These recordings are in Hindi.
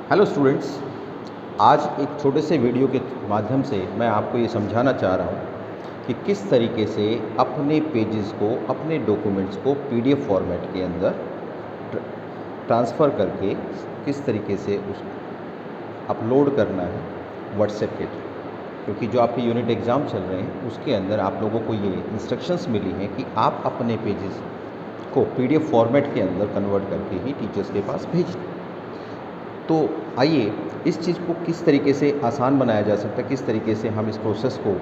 हेलो स्टूडेंट्स, आज एक छोटे से वीडियो के माध्यम से मैं आपको ये समझाना चाह रहा हूँ कि किस तरीके से अपने पेजेस को, अपने डॉक्यूमेंट्स को पीडीएफ फॉर्मेट के अंदर ट्रांसफ़र करके किस तरीके से उस अपलोड करना है व्हाट्सएप के थ्रू। क्योंकि जो आपके यूनिट एग्ज़ाम चल रहे हैं उसके अंदर आप लोगों को ये इंस्ट्रक्शंस मिली हैं कि आप अपने पेजेस को पीडीएफ फॉर्मेट के अंदर कन्वर्ट करके ही टीचर्स के पास भेजें। तो आइए इस चीज़ को किस तरीके से आसान बनाया जा सकता है, किस तरीके से हम इस प्रोसेस को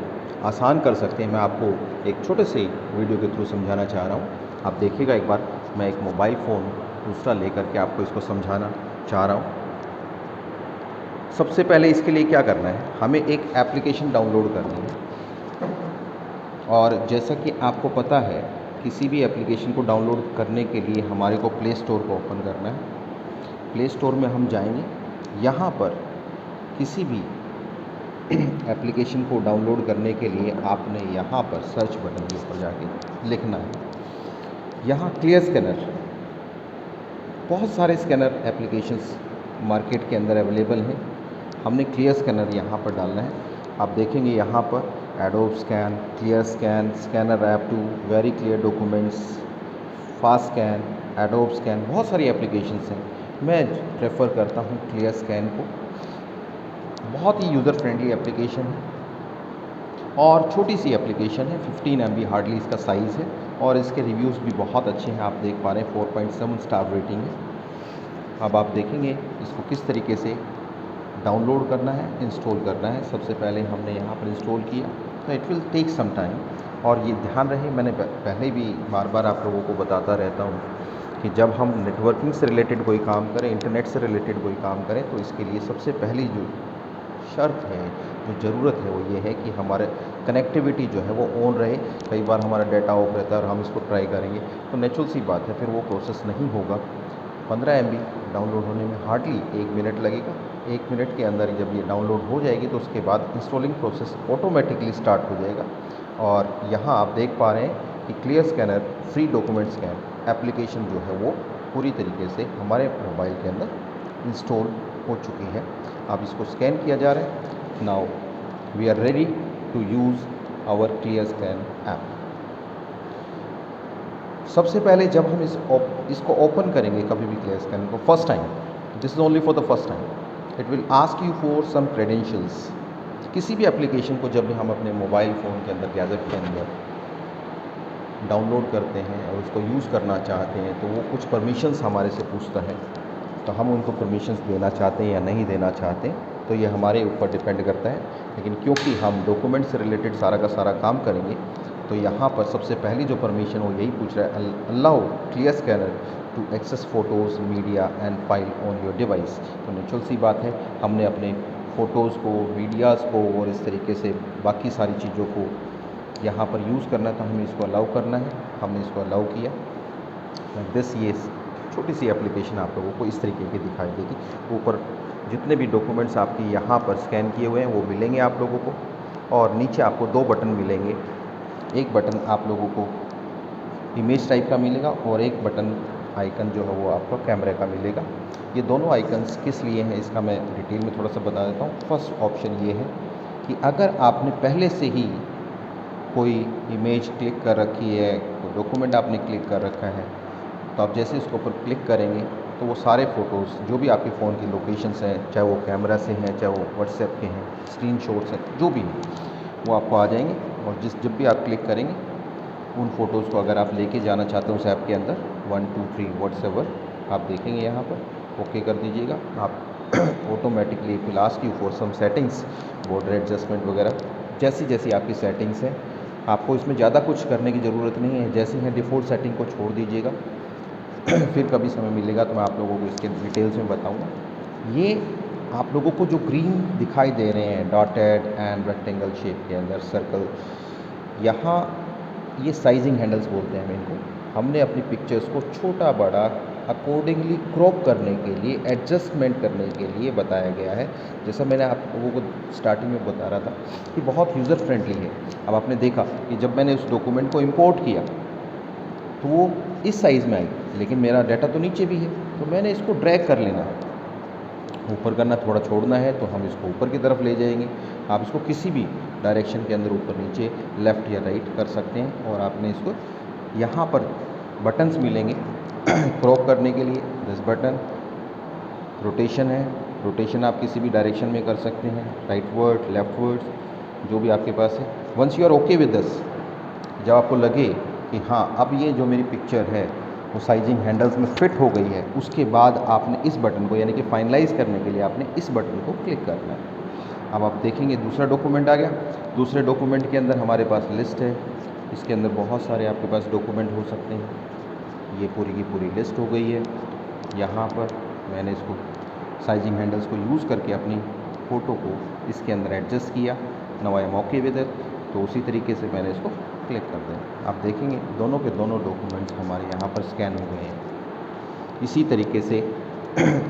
आसान कर सकते हैं, मैं आपको एक छोटे से वीडियो के थ्रू समझाना चाह रहा हूँ। आप देखिएगा एक बार, मैं एक मोबाइल फ़ोन दूसरा लेकर के आपको इसको समझाना चाह रहा हूँ। सबसे पहले इसके लिए क्या करना है, हमें एक एप्लीकेशन डाउनलोड करनी है। और जैसा कि आपको पता है, किसी भी एप्लीकेशन को डाउनलोड करने के लिए हमारे को प्ले स्टोर को ओपन करना है। प्ले स्टोर में हम जाएंगे, यहाँ पर किसी भी एप्लीकेशन को डाउनलोड करने के लिए आपने यहाँ पर सर्च बटन के ऊपर जाके लिखना है यहाँ क्लियर स्कैनर। बहुत सारे स्कैनर एप्लीकेशंस मार्केट के अंदर अवेलेबल हैं। हमने क्लियर स्कैनर यहाँ पर डालना है। आप देखेंगे यहाँ पर adobe scan, clear scan, scanner app 2, very clear documents, fast scan, adobe scan, बहुत सारी एप्लीकेशंस हैं। मैं प्रेफर करता हूँ क्लियर स्कैन को। बहुत ही यूज़र फ्रेंडली एप्लीकेशन है और छोटी सी एप्लीकेशन है, 15 MB हार्डली इसका साइज़ है और इसके रिव्यूज़ भी बहुत अच्छे हैं। आप देख पा रहे हैं 4.7 स्टार रेटिंग है। अब आप देखेंगे इसको किस तरीके से डाउनलोड करना है, इंस्टॉल करना है। सबसे पहले हमने यहाँ पर इंस्टॉल किया तो it will take some time. और ये ध्यान रहे, मैंने पहले भी बार बार आप लोगों को बताता रहता हूँ कि जब हम नेटवर्किंग से रिलेटेड कोई काम करें, इंटरनेट से रिलेटेड कोई काम करें, तो इसके लिए सबसे पहली जो शर्त है, जो ज़रूरत है, वो ये है कि हमारे कनेक्टिविटी जो है वो ऑन रहे। कई बार हमारा डाटा ऑफ रहता है और हम इसको ट्राई करेंगे तो नेचुरल सी बात है, फिर वो प्रोसेस नहीं होगा। 15 MB डाउनलोड होने में हार्डली 1 मिनट लगेगा। 1 मिनट के अंदर जब ये डाउनलोड हो जाएगी तो उसके बाद इंस्टॉलिंग प्रोसेस ऑटोमेटिकली स्टार्ट हो जाएगा। और यहाँ आप देख पा रहे हैं कि clear scanner free document scan application जो है वो पूरी तरीके से हमारे मोबाइल के अंदर इंस्टॉल हो चुकी है। अब इसको स्कैन किया जा रहा है। Now we are ready to use our clear scan app. सबसे पहले जब हम इसको ओपन करेंगे कभी भी क्लियर स्कैन को first time, this is only for the first time, it will ask you for some credentials. किसी भी एप्लीकेशन को जब भी हम अपने मोबाइल फ़ोन के अंदर, गैजेट के अंदर डाउनलोड करते हैं और उसको यूज़ करना चाहते हैं तो वो कुछ परमिशंस हमारे से पूछता है। तो हम उनको परमिशंस देना चाहते हैं या नहीं देना चाहते, तो ये हमारे ऊपर डिपेंड करता है। लेकिन क्योंकि हम डॉक्यूमेंट से रिलेटेड सारा का सारा काम करेंगे तो यहाँ पर सबसे पहली जो परमिशन वो यही पूछ रहा है, allow clear scanner to access photos, media and file on your device. तो नेचुरल सी बात है, हमने अपने फ़ोटोज़ को, मीडियाज़ को और इस तरीके से बाकी सारी चीज़ों को यहाँ पर यूज़ करना है, तो हमें इसको अलाउ करना है। हमने इसको अलाउ किया। दिस ये छोटी सी एप्लीकेशन आप लोगों को इस तरीके की दिखाई देगी। ऊपर जितने भी डॉक्यूमेंट्स आपके यहाँ पर स्कैन किए हुए हैं वो मिलेंगे आप लोगों को, और नीचे आपको 2 बटन मिलेंगे। एक बटन आप लोगों को इमेज टाइप का मिलेगा और एक बटन आइकन जो है वो आपको कैमरे का मिलेगा। ये दोनों आइकन्स किस लिए हैं इसका मैं डिटेल में थोड़ा सा बता देता हूँ। फर्स्ट ऑप्शन ये है कि अगर आपने पहले से ही कोई इमेज क्लिक कर रखी है, कोई डॉक्यूमेंट आपने क्लिक कर रखा है, तो आप जैसे इसके ऊपर क्लिक करेंगे तो वो सारे फ़ोटोज़ जो भी आपके फ़ोन की लोकेशंस हैं, चाहे वो कैमरा से हैं, चाहे वो व्हाट्सएप के हैं, स्क्रीनशॉट्स हैं, जो भी हैं, वो आपको आ जाएंगे। और जब भी आप क्लिक करेंगे उन फ़ोटोज़ को अगर आप लेके जाना चाहते हैं उस ऐप के अंदर 1 2 3 व्हाट्सएवर, आप देखेंगे यहाँ पर ओके कर दीजिएगा। आप automatically it will ask you for some settings, border adjustment वगैरह, जैसी जैसी आपकी सेटिंग्स हैं। आपको इसमें ज़्यादा कुछ करने की ज़रूरत नहीं है, जैसे हैं डिफ़ॉल्ट सेटिंग को छोड़ दीजिएगा। फिर कभी समय मिलेगा तो मैं आप लोगों को इसके डिटेल्स में बताऊंगा। ये आप लोगों को जो ग्रीन दिखाई दे रहे हैं डॉटेड एंड रेक्टेंगल शेप के अंदर सर्कल, यहाँ ये साइजिंग हैंडल्स बोलते हैं हम इनको। हमने अपनी पिक्चर्स को छोटा बड़ा अकॉर्डिंगली क्रॉप करने के लिए, एडजस्टमेंट करने के लिए बताया गया है। जैसा मैंने आप लोगों को स्टार्टिंग में बता रहा था कि बहुत यूज़र फ्रेंडली है। अब आपने देखा कि जब मैंने उस डॉक्यूमेंट को इंपोर्ट किया तो वो इस साइज़ में आई, लेकिन मेरा डाटा तो नीचे भी है, तो मैंने इसको ड्रैग कर लेना है। ऊपर करना, थोड़ा छोड़ना है तो हम इसको ऊपर की तरफ ले जाएंगे। आप इसको किसी भी डायरेक्शन के अंदर ऊपर नीचे लेफ़्ट या राइट कर सकते हैं। और आपने इसको यहाँ पर बटन्स मिलेंगे क्रॉप करने के लिए। दिस बटन रोटेशन है, रोटेशन आप किसी भी डायरेक्शन में कर सकते हैं, राइट वर्ड, लेफ्ट वर्ड, जो भी आपके पास है। Once you are okay with this, जब आपको लगे कि हाँ अब ये जो मेरी पिक्चर है वो साइजिंग हैंडल्स में फिट हो गई है, उसके बाद आपने इस बटन को यानी कि फाइनलाइज करने के लिए आपने इस बटन को क्लिक करना है। अब आप देखेंगे दूसरा डॉक्यूमेंट आ गया। दूसरे डॉक्यूमेंट के अंदर हमारे पास लिस्ट है, इसके अंदर बहुत सारे आपके पास डॉक्यूमेंट हो सकते हैं। ये पूरी की पूरी लिस्ट हो गई है। यहाँ पर मैंने इसको साइजिंग हैंडल्स को यूज़ करके अपनी फ़ोटो को इसके अंदर एडजस्ट किया। Now I am okay with it, तो उसी तरीके से मैंने इसको क्लिक कर दिया। आप देखेंगे दोनों के दोनों डॉक्यूमेंट्स हमारे यहाँ पर स्कैन हो गए हैं। इसी तरीके से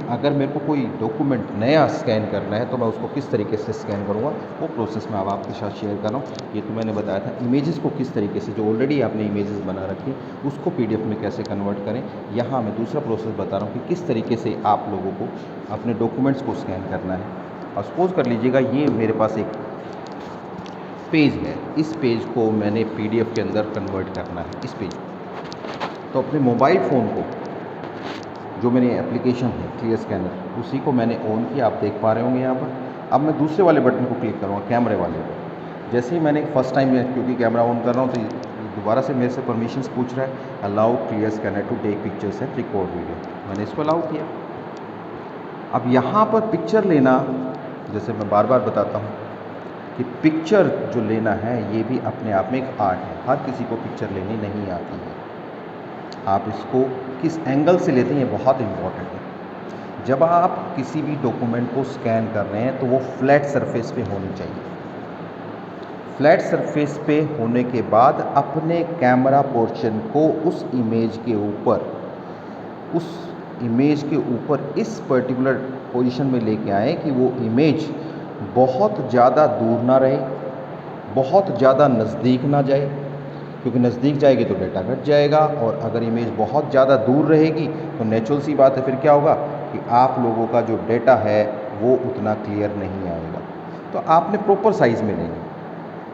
अगर मेरे को कोई डॉक्यूमेंट नया स्कैन करना है तो मैं उसको किस तरीके से स्कैन करूँगा, वो प्रोसेस मैं अब आपके साथ शेयर कर रहा हूँ। ये तो मैंने बताया था इमेजेस को किस तरीके से, जो ऑलरेडी आपने इमेजेस बना रखी उसको PDF में कैसे कन्वर्ट करें। यहाँ मैं दूसरा प्रोसेस बता रहा हूँ कि किस तरीके से आप लोगों को अपने डॉक्यूमेंट्स को स्कैन करना है। और सपोज़ कर लीजिएगा ये मेरे पास एक पेज है, इस पेज को मैंने PDF के अंदर कन्वर्ट करना है, इस पेज को। तो अपने मोबाइल फ़ोन को, जो मेरी एप्लीकेशन है क्लियर स्कैनर, उसी को मैंने ऑन किया, आप देख पा रहे होंगे यहाँ पर। अब मैं दूसरे वाले बटन को क्लिक करूँगा, कैमरे वाले पर। जैसे ही मैंने फर्स्ट टाइम में क्योंकि कैमरा ऑन कर रहा हूँ तो दोबारा से मेरे से परमिशंस पूछ रहा है, allow clear scanner to take pictures and record video. मैंने इसको अलाउ किया। अब यहाँ पर पिक्चर लेना, जैसे मैं बार बार बताता हूँ कि पिक्चर जो लेना है ये भी अपने आप में एक आर्ट है। हर किसी को पिक्चर लेनी नहीं आती है। आप इसको किस एंगल से लेते हैं ये बहुत इम्पॉर्टेंट है। जब आप किसी भी डॉक्यूमेंट को स्कैन कर रहे हैं तो वो फ्लैट सरफेस पे होनी चाहिए। फ्लैट सरफेस पे होने के बाद अपने कैमरा पोर्शन को उस इमेज के ऊपर इस पर्टिकुलर पोजीशन में लेके आए कि वो इमेज बहुत ज़्यादा दूर ना रहे, बहुत ज़्यादा नज़दीक ना जाए, क्योंकि नज़दीक जाएगी तो डेटा घट जाएगा। और अगर इमेज बहुत ज़्यादा दूर रहेगी तो नेचुरल सी बात है, फिर क्या होगा कि आप लोगों का जो डेटा है वो उतना क्लियर नहीं आएगा। तो आपने प्रॉपर साइज़ में लेंगे।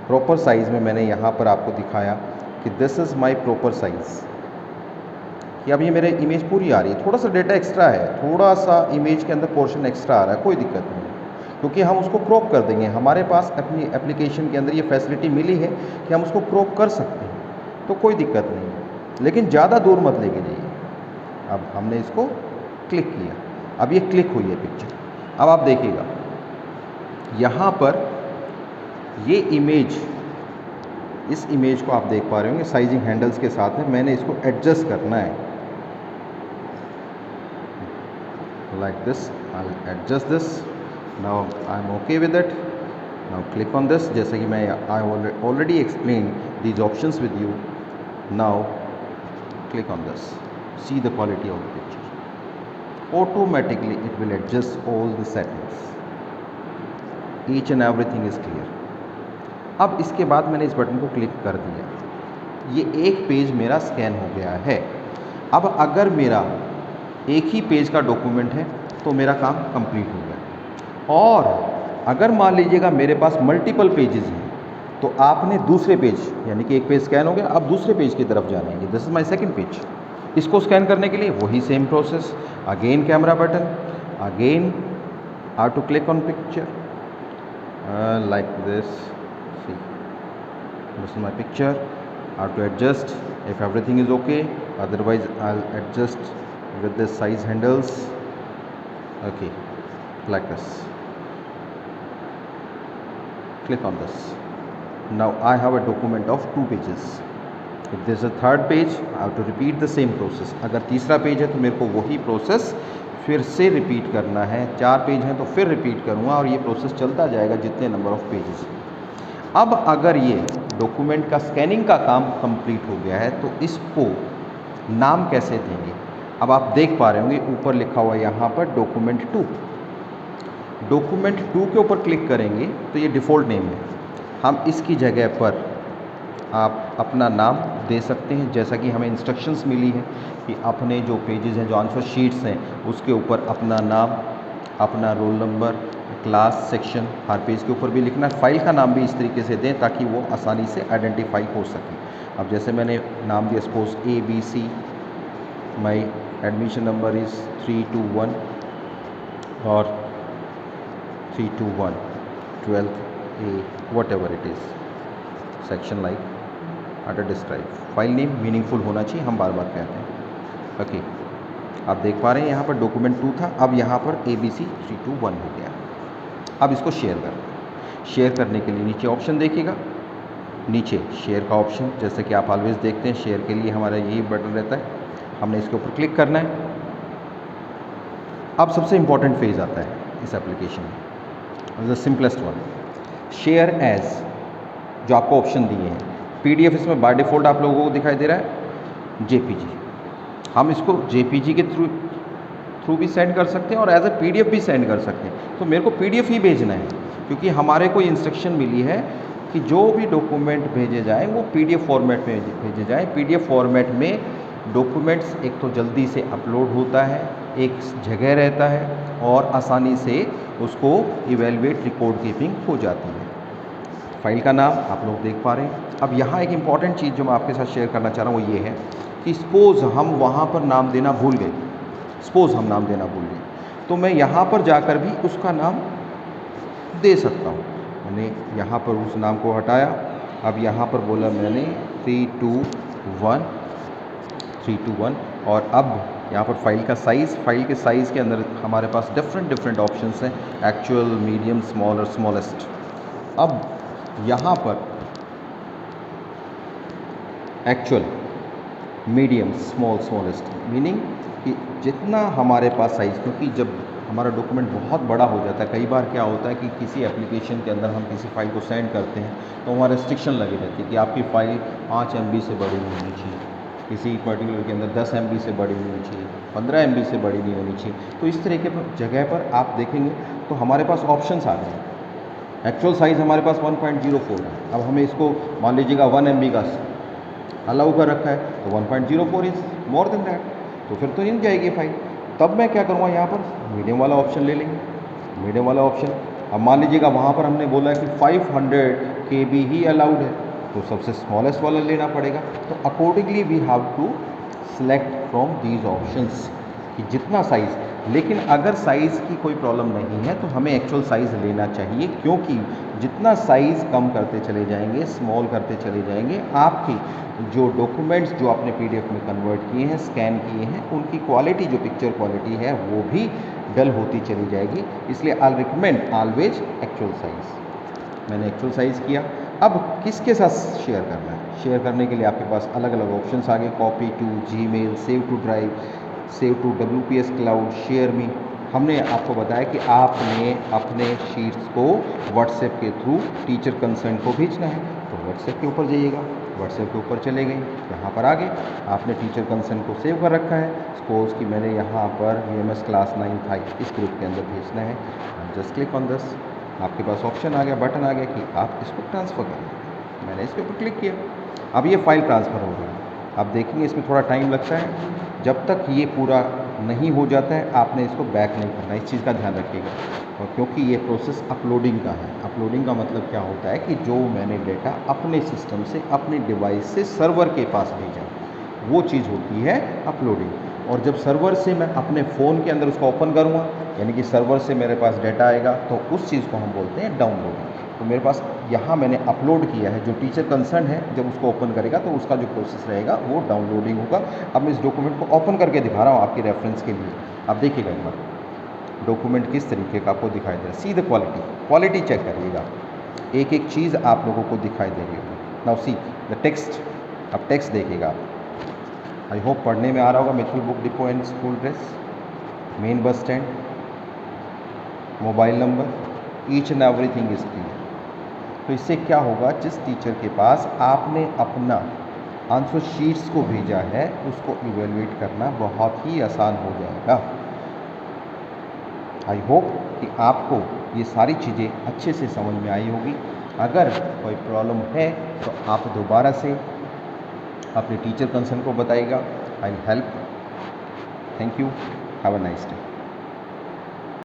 प्रॉपर साइज़ में मैंने यहाँ पर आपको दिखाया कि this is my proper size, कि अब ये मेरे इमेज पूरी आ रही है। थोड़ा सा डेटा एक्स्ट्रा है, थोड़ा सा इमेज के अंदर पोर्शन एक्स्ट्रा आ रहा है, कोई दिक्कत नहीं, क्योंकि हम उसको क्रॉप कर देंगे। हमारे पास अपनी एप्लीकेशन के अंदर ये फैसिलिटी मिली है कि हम उसको क्रॉप कर सकते हैं, तो कोई दिक्कत नहीं है। लेकिन ज़्यादा दूर मत लेके जाइए। अब हमने इसको क्लिक किया, अब ये क्लिक हुई है पिक्चर। अब आप देखिएगा यहाँ पर ये इमेज, इस इमेज को आप देख पा रहे होंगे साइजिंग हैंडल्स के साथ है। मैंने इसको एडजस्ट करना है like this. I will adjust this. Now I am okay with it. Now click on this. जैसे कि मैं I already explain these options with you. Now click on this, see the quality of the picture. Automatically it will adjust all the settings, each and everything is clear. अब इसके बाद मैंने इस बटन को क्लिक कर दिया, ये एक पेज मेरा स्कैन हो गया है। अब अगर मेरा एक ही पेज का डॉक्यूमेंट है तो मेरा काम कंप्लीट हो गया। और अगर मान लीजिएगा मेरे पास मल्टीपल पेजेस हैं तो आपने दूसरे पेज, यानी कि एक पेज स्कैन हो गया, अब दूसरे पेज की तरफ जाना है। This is my second page. इसको स्कैन करने के लिए वही same process, again camera button, again how to click on picture like this. See this is my picture, how to adjust if everything is okay, otherwise I will adjust with the size handles, okay, like this. Click on this. Now I have a document of 2 pages. If there is a third page, I have to repeat the same process. अगर तीसरा पेज है तो मेरे को वही प्रोसेस फिर से रिपीट करना है। 4 पेज हैं तो फिर रिपीट करूँगा और ये प्रोसेस चलता जाएगा जितने नंबर ऑफ पेजेस। अब अगर ये डॉक्यूमेंट का स्कैनिंग का काम कंप्लीट हो गया है तो इसको नाम कैसे देंगे। अब आप देख पा रहे होंगे ऊपर लिखा हुआ यहाँ पर डॉक्यूमेंट 2। डॉक्यूमेंट 2 के ऊपर क्लिक करेंगे तो ये डिफ़ॉल्ट नेम है। हम इसकी जगह पर आप अपना नाम दे सकते हैं, जैसा कि हमें इंस्ट्रक्शंस मिली है कि अपने जो पेजेस हैं, जो आंसर शीट्स हैं, उसके ऊपर अपना नाम अपना रोल नंबर, क्लास, सेक्शन हर पेज के ऊपर भी लिखना है। फाइल का नाम भी इस तरीके से दें ताकि वो आसानी से आइडेंटिफाई हो सके। अब जैसे मैंने नाम दिया suppose ABC, my admission number is 321 और 321 12th A, what ever it is, section like under describe. File name meaningful होना चाहिए, हम बार बार कहते हैं। ओके, आप देख पा रहे हैं यहाँ पर डॉक्यूमेंट 2 था, अब यहाँ पर ABC 321 हो गया। अब इसको शेयर कर, शेयर करने के लिए नीचे ऑप्शन देखिएगा, नीचे शेयर का ऑप्शन, जैसे कि आप ऑलवेज देखते हैं शेयर के लिए हमारा यही बटन रहता है, हमने इसके ऊपर क्लिक करना है। अब सबसे इंपॉर्टेंट फेज आता है इस एप्लीकेशन में, the simplest one, share as, जो आपको ऑप्शन दिए हैं। PDF इसमें बाय डिफ़ॉल्ट आप लोगों को दिखाई दे रहा है JPG, हम इसको JPG के थ्रू भी सेंड कर सकते हैं और एज ए PDF भी सेंड कर सकते हैं। तो मेरे को PDF ही भेजना है, क्योंकि हमारे को इंस्ट्रक्शन मिली है कि जो भी डॉक्यूमेंट भेजे जाएँ वो PDF फॉर्मेट में भेजे जाएँ। PDF फॉर्मेट में डॉक्यूमेंट्स एक तो जल्दी से अपलोड होता है, एक जगह रहता है और आसानी से उसको इवेलुएट, रिकॉर्ड कीपिंग हो जाती है। फाइल का नाम आप लोग देख पा रहे हैं। अब यहाँ एक इम्पॉर्टेंट चीज़ जो मैं आपके साथ शेयर करना चाह रहा हूँ वो ये है कि सपोज़ हम वहाँ पर नाम देना भूल गए, सपोज़ हम नाम देना भूल गए, तो मैं यहाँ पर जाकर भी उसका नाम दे सकता हूँ। मैंने यहाँ पर उस नाम को हटाया, अब यहाँ पर बोला मैंने 321 और अब यहाँ पर फाइल का साइज़, फाइल के साइज़ के अंदर हमारे पास डिफरेंट ऑप्शंस हैं, एक्चुअल, मीडियम, स्मॉल और स्मॉलेस्ट। अब यहाँ पर actual, medium, small, smallest, meaning कि जितना हमारे पास साइज़, क्योंकि जब हमारा डॉक्यूमेंट बहुत बड़ा हो जाता है, कई बार क्या होता है कि किसी एप्लीकेशन के अंदर हम किसी फाइल को सेंड करते हैं तो वहाँ रेस्ट्रिक्शन लगी रहती है कि आपकी फ़ाइल 5 MB से बड़ी नहीं होनी चाहिए, किसी पर्टिकुलर के अंदर 10 MB से बड़ी नहीं होनी चाहिए, 15 MB से बड़ी नहीं होनी चाहिए। तो इस तरह के जगह पर आप देखेंगे तो हमारे पास ऑप्शंस आ गए हैं। एक्चुअल साइज़ हमारे पास 1.04 है, अब हमें इसको मान लीजिएगा 1 MB का अलाउ कर रखा है तो 1.04 इज़ मोर देन दैट, तो फिर तो नहीं जाएगी फाइल। तब मैं क्या करूँगा, यहाँ पर मीडियम वाला ऑप्शन ले लेंगे, मीडियम वाला ऑप्शन। अब मान लीजिएगा वहाँ पर हमने बोला है कि 500 KB ही अलाउड है, तो सबसे स्मॉलेस्ट वाला लेना पड़ेगा। तो accordingly we have to select from these options कि जितना साइज़, लेकिन अगर साइज़ की कोई प्रॉब्लम नहीं है तो हमें एक्चुअल साइज़ लेना चाहिए, क्योंकि जितना साइज़ कम करते चले जाएंगे, स्मॉल करते चले जाएंगे, आपकी जो डॉक्यूमेंट्स जो आपने PDF में कन्वर्ट किए हैं, स्कैन किए हैं, उनकी क्वालिटी, जो पिक्चर क्वालिटी है वो भी डल होती चली जाएगी। इसलिए I recommend always actual size. मैंने एक्चुअल साइज़ किया। अब किसके साथ शेयर करना है, शेयर करने के लिए आपके पास अलग अलग ऑप्शंस आ गए, copy to Gmail, save to drive, save to WPS cloud, share me. हमने आपको बताया कि आपने अपने शीट्स को व्हाट्सएप के थ्रू टीचर कंसर्न को भेजना है, तो व्हाट्सएप के ऊपर जाइएगा, व्हाट्सएप के ऊपर चले गए, यहाँ पर आगे आपने टीचर कंसर्न को सेव कर रखा है। सपोज कि मैंने यहाँ पर VMS क्लास 9 था, इस ग्रुप के अंदर भेजना है, जस्ट क्लिक ऑन दिस, आपके पास ऑप्शन आ गया, बटन आ गया कि आप इसको ट्रांसफ़र करें। मैंने इसके ऊपर क्लिक किया, अब ये फ़ाइल ट्रांसफ़र हो गई। आप देखेंगे इसमें थोड़ा टाइम लगता है, जब तक ये पूरा नहीं हो जाता है आपने इसको बैक नहीं करना, इस चीज़ का ध्यान रखिएगा। और क्योंकि ये प्रोसेस अपलोडिंग का है, अपलोडिंग का मतलब क्या होता है कि जो मैंने डेटा अपने सिस्टम से, अपने डिवाइस से सर्वर के पास भेजा, वो चीज़ होती है अपलोडिंग। और जब सर्वर से मैं अपने फ़ोन के अंदर उसको ओपन करूँगा, यानी कि सर्वर से मेरे पास डेटा आएगा, तो उस चीज़ को हम बोलते हैं डाउनलोडिंग। तो मेरे पास यहाँ मैंने अपलोड किया है, जो टीचर कंसर्न है जब उसको ओपन करेगा तो उसका जो प्रोसेस रहेगा वो डाउनलोडिंग होगा। अब मैं इस डॉक्यूमेंट को ओपन करके दिखा रहा हूँ आपकी रेफरेंस के लिए। आप देखिएगा एक बार डॉक्यूमेंट किस तरीके का आपको दिखाई दे रहा है, सी द क्वालिटी चेक करिएगा, एक एक चीज़ आप लोगों को दिखाई दे रही होगी। नाउ सी द टेक्स्ट, अब टेक्स्ट देखिएगा आप, आई होप पढ़ने में आ रहा होगा। Mittal book depot and school dress, main bus stand, mobile number, each and everything is clear. तो इससे क्या होगा, जिस टीचर के पास आपने अपना आंसर शीट्स को भेजा है उसको इवेलुएट करना बहुत ही आसान हो जाएगा। आई होप कि आपको ये सारी चीज़ें अच्छे से समझ में आई होगी। अगर कोई प्रॉब्लम है तो आप दोबारा से अपने टीचर कंसर्न को बताइएगा। I help. Thank you, have a nice day.